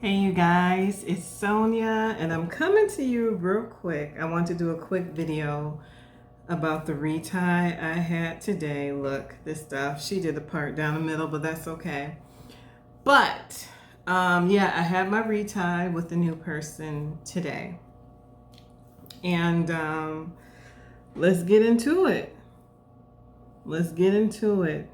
Hey you guys, it's Sonia and I'm coming to you real quick. I want to do a quick video about the retie I had today. Look, this stuff, she did the part down the middle, but that's okay. But yeah, I had my retie with the new person today. And let's get into it. Let's get into it.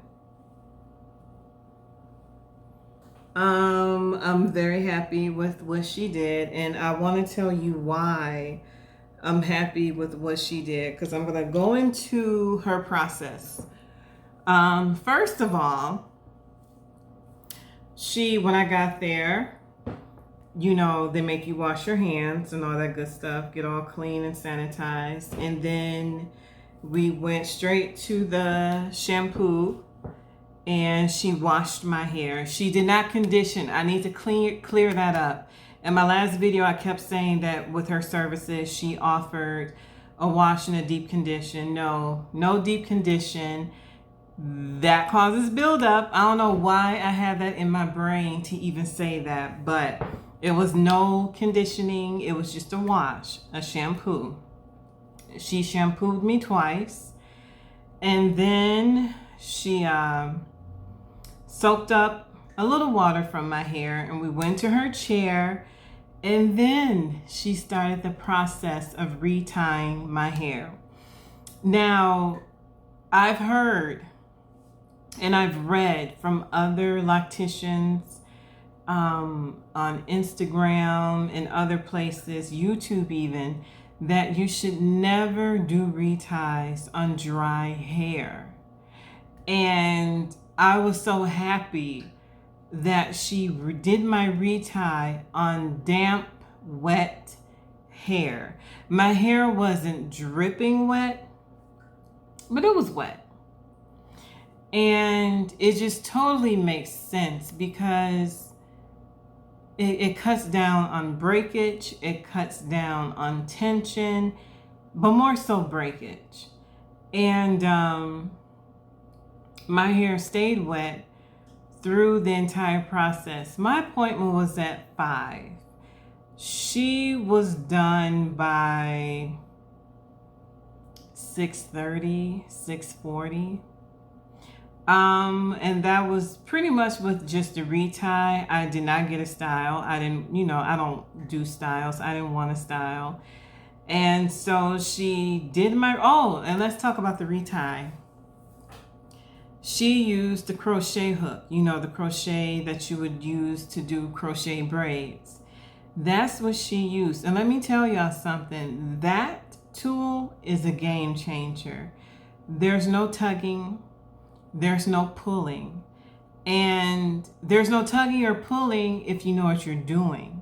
I'm very happy with what she did, and I want to tell you why I'm happy with what she did, because I'm going to go into her process. First of all, when I got there, they make you wash your hands and all that good stuff, get all clean and sanitized. And then we went straight to the shampoo and she washed my hair. She did not condition. I need to clear that up. In my last video, I kept saying that with her services, she offered a wash and a deep condition. No deep condition. That causes buildup. I don't know why I had that in my brain to even say that, but it was no conditioning. It was just a wash, a shampoo. She shampooed me twice, and then she soaked up a little water from my hair, and we went to her chair, and then she started the process of retying my hair. Now, I've heard and I've read from other locticians on Instagram and other places, YouTube even, that you should never do reties on dry hair. And I was so happy that she did my retie on damp, wet hair. My hair wasn't dripping wet, but it was wet. And it just totally makes sense because it cuts down on breakage, it cuts down on tension, but more so breakage. And my hair stayed wet through the entire process. My appointment was at 5. She was done by 6:30, 6:40. And that was pretty much with just a retie. I did not get a style. I don't do styles. I didn't want a style. And so she did and let's talk about the retie. She used the crochet hook, the crochet that you would use to do crochet braids. That's what she used. And let me tell y'all something. That tool is a game changer. There's no tugging. There's no pulling. And there's no tugging or pulling if you know what you're doing.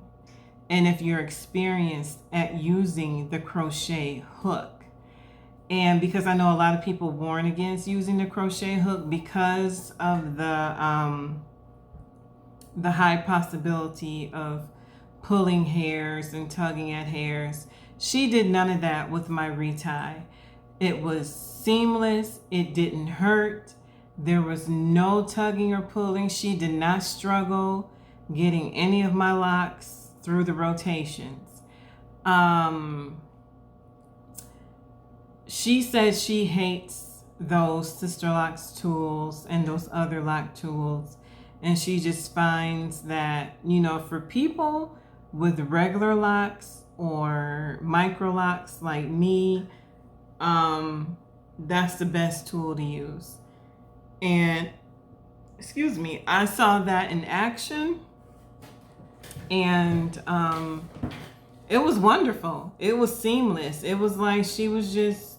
And if you're experienced at using the crochet hook. And because I know a lot of people warn against using the crochet hook because of the high possibility of pulling hairs and tugging at hairs. She did none of that with my retie. It was seamless. It didn't hurt. There was no tugging or pulling. She did not struggle getting any of my locks through the rotations. She says she hates those Sister Locks tools and those other lock tools. And she just finds that, for people with regular locks or micro locks like me, that's the best tool to use. And I saw that in action, and it was wonderful. It was seamless. It was like she was just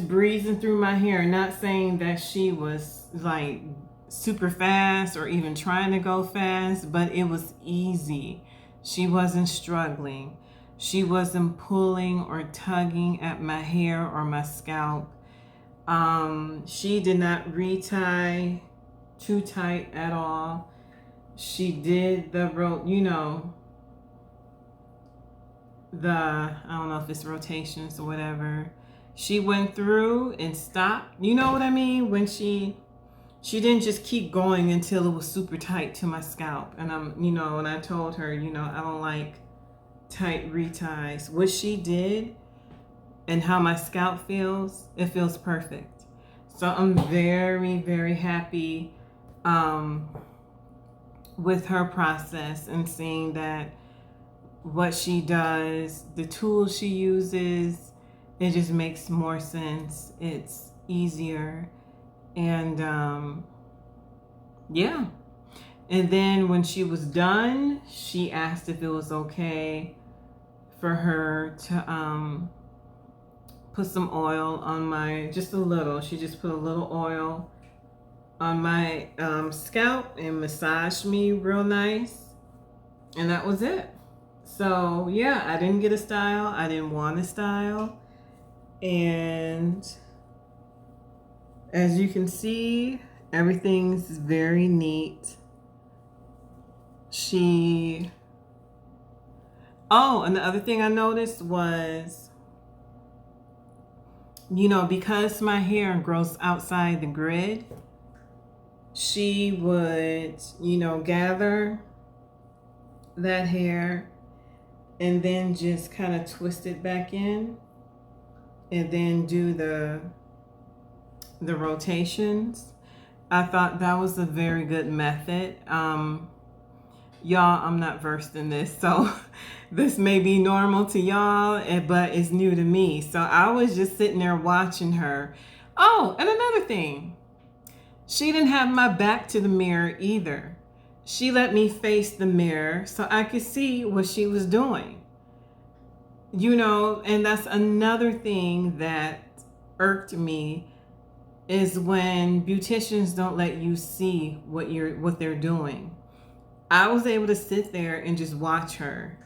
breezing through my hair. Not saying that she was like super fast or even trying to go fast, but it was easy. She wasn't struggling. She wasn't pulling or tugging at my hair or my scalp. She did not retie too tight at all. She did the I don't know if it's rotations or whatever. She went through and stopped. You know what I mean? When she she didn't just keep going until it was super tight to my scalp. And and I told her, I don't like tight reties. What she did and how my scalp feels, it feels perfect. So I'm very, very happy with her process and seeing that what she does, the tools she uses, it just makes more sense. It's easier. And yeah. And then when she was done, she asked if it was okay for her to put some oil on just a little. She just put a little oil on my scalp and massaged me real nice. And that was it. So yeah, I didn't get a style. I didn't want a style. And as you can see, everything's very neat. And the other thing I noticed was, because my hair grows outside the grid, she would, gather that hair and then just kind of twist it back in and then do the rotations. I thought that was a very good method. Y'all, I'm not versed in this, so this may be normal to y'all, but it's new to me. So I was just sitting there watching her. Oh, and another thing, she didn't have my back to the mirror either. She let me face the mirror so I could see what she was doing. And that's another thing that irked me, is when beauticians don't let you see what they're doing. I was able to sit there and just watch her.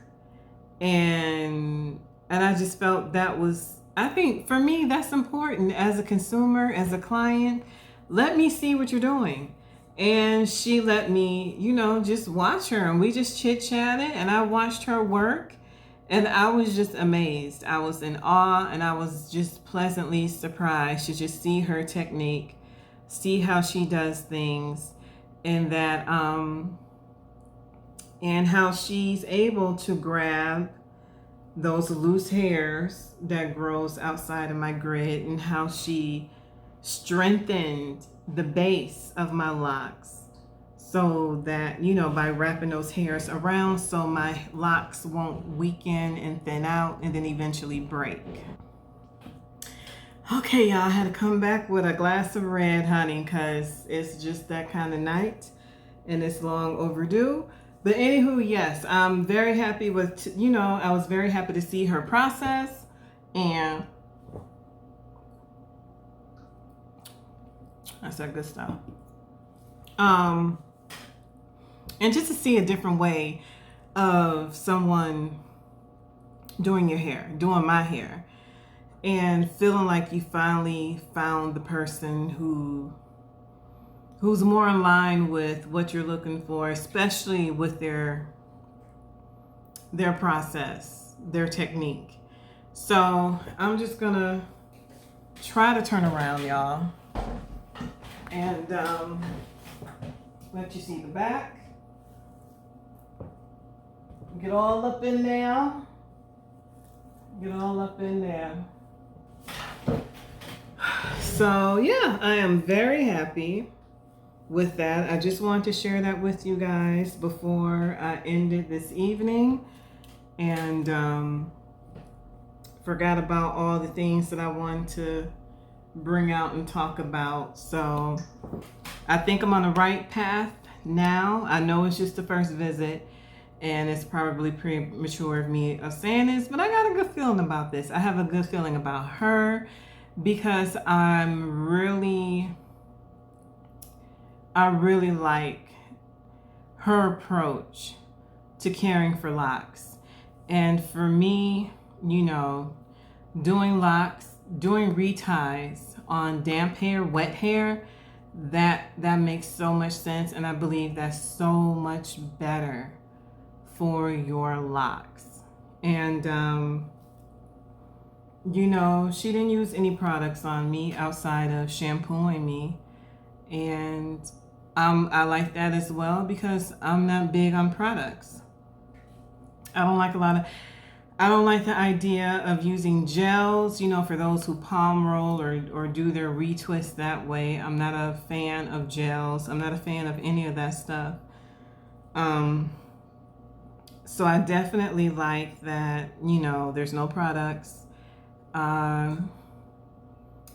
And I just felt I think for me, that's important as a consumer, as a client. Let me see what you're doing. And she let me, just watch her. And we just chit-chatted and I watched her work. And I was just amazed. I was in awe and I was just pleasantly surprised to just see her technique, see how she does things, and that and how she's able to grab those loose hairs that grows outside of my grid, and how she strengthened the base of my locks so that, by wrapping those hairs around so my locks won't weaken and thin out and then eventually break. Okay, y'all, I had to come back with a glass of red, honey, because it's just that kind of night and it's long overdue. But anywho, yes, I'm very happy with, I was very happy to see her process, and that's that good stuff. And just to see a different way of someone doing your hair, doing my hair, and feeling like you finally found the person who's more in line with what you're looking for, especially with their process, their technique. So I'm just gonna try to turn around, y'all, and let you see the back. Get all up in there. Get all up in there. So yeah, I am very happy with that. I just wanted to share that with you guys before I ended this evening, and forgot about all the things that I wanted to bring out and talk about. So I think I'm on the right path now. I know it's just the first visit and it's probably premature of me of saying this, but I got a good feeling about this. I have a good feeling about her because I really like her approach to caring for locks. And for me, doing locks, doing reties on damp hair, wet hair, that makes so much sense, and I believe that's so much better for your locks. And she didn't use any products on me outside of shampooing me, And I like that as well because I'm not big on products. I don't like I don't like the idea of using gels, for those who palm roll or do their retwist that way. I'm not a fan of gels. I'm not a fan of any of that stuff. So I definitely like that, there's no products.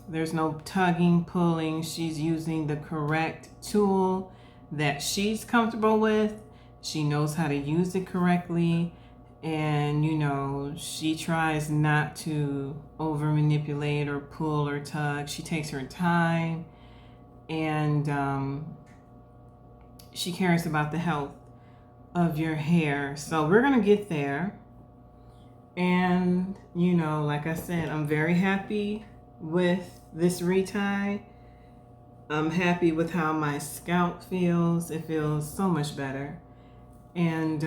There's no tugging, pulling. She's using the correct tool that she's comfortable with. She knows how to use it correctly. And, she tries not to over manipulate or pull or tug. She takes her time, and she cares about the health of your hair. So we're going to get there. And, like I said, I'm very happy with this retie. I'm happy with how my scalp feels. It feels so much better. And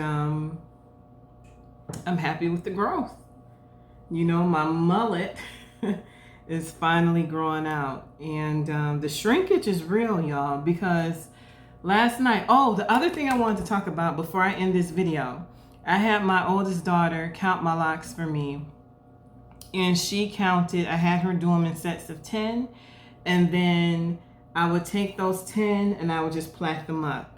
I'm happy with the growth. My mullet is finally growing out. And the shrinkage is real, y'all, because last night, the other thing I wanted to talk about before I end this video, I had my oldest daughter count my locks for me. And she counted, I had her do them in sets of 10. And then I would take those 10 and I would just plait them up.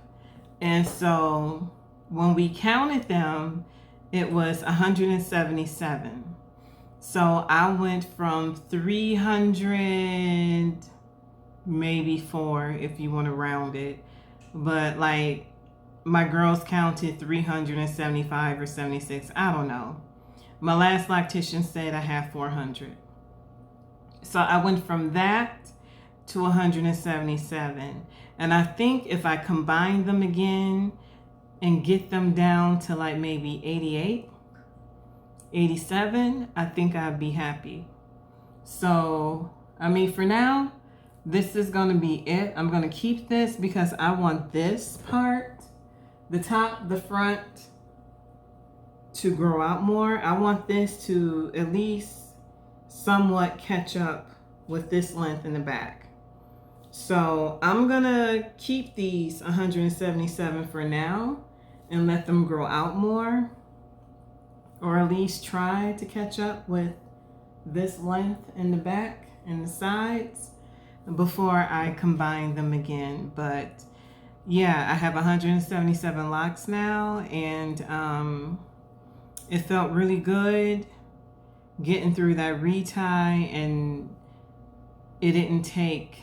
And so when we counted them, it was 177. So I went from 300, maybe 4 if you want to round it. But like my girls counted 375 or 76. I don't know. My last loctician said I have 400. So I went from that to 177. And I think if I combine them again and get them down to like maybe 88, 87, I think I'd be happy. So, for now, this is going to be it. I'm going to keep this because I want this part, the top, the front, to grow out more. I want this to at least somewhat catch up with this length in the back. So I'm gonna keep these 177 for now and let them grow out more, or at least try to catch up with this length in the back and the sides before I combine them again. But yeah, I have 177 locks now, and it felt really good getting through that retie, and it didn't take,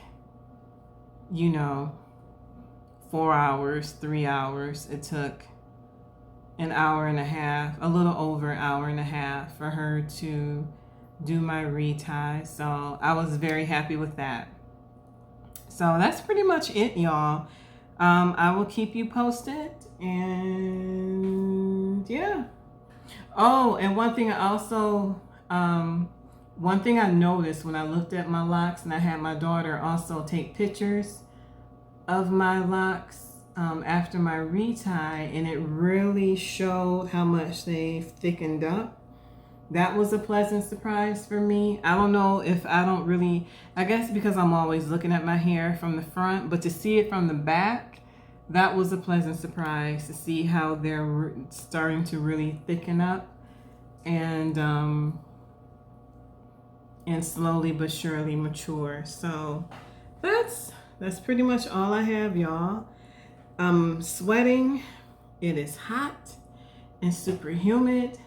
4 hours, 3 hours. It took an hour and a half, a little over an hour and a half for her to do my retie. So I was very happy with that. So that's pretty much it, y'all. I will keep you posted, and yeah. Oh, and one thing I noticed when I looked at my locks, and I had my daughter also take pictures of my locks after my retie, and it really showed how much they thickened up. That was a pleasant surprise for me. I don't know if I guess because I'm always looking at my hair from the front, but to see it from the back, that was a pleasant surprise to see how they're starting to really thicken up and slowly but surely mature. So that's pretty much all I have, y'all. I'm sweating. It is hot and super humid.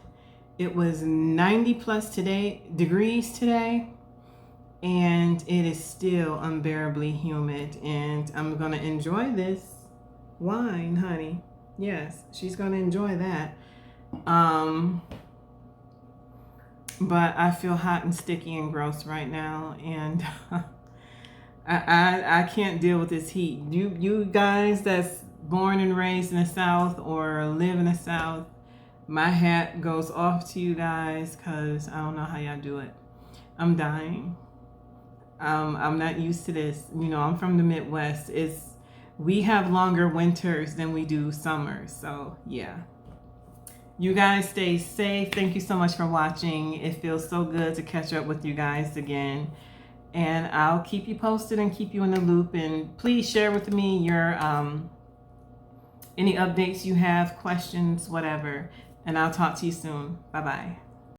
It was 90 plus degrees today, and it is still unbearably humid, and I'm gonna enjoy this wine, honey. Yes, she's gonna enjoy that. But I feel hot and sticky and gross right now, and I can't deal with this heat. You guys that's born and raised in the South or live in the South, my hat goes off to you guys, because I don't know how y'all do it. I'm dying. I'm not used to this. I'm from the Midwest. We have longer winters than we do summers. So yeah. You guys stay safe. Thank you so much for watching. It feels so good to catch up with you guys again. And I'll keep you posted and keep you in the loop. And please share with me your any updates you have, questions, whatever. And I'll talk to you soon. Bye-bye.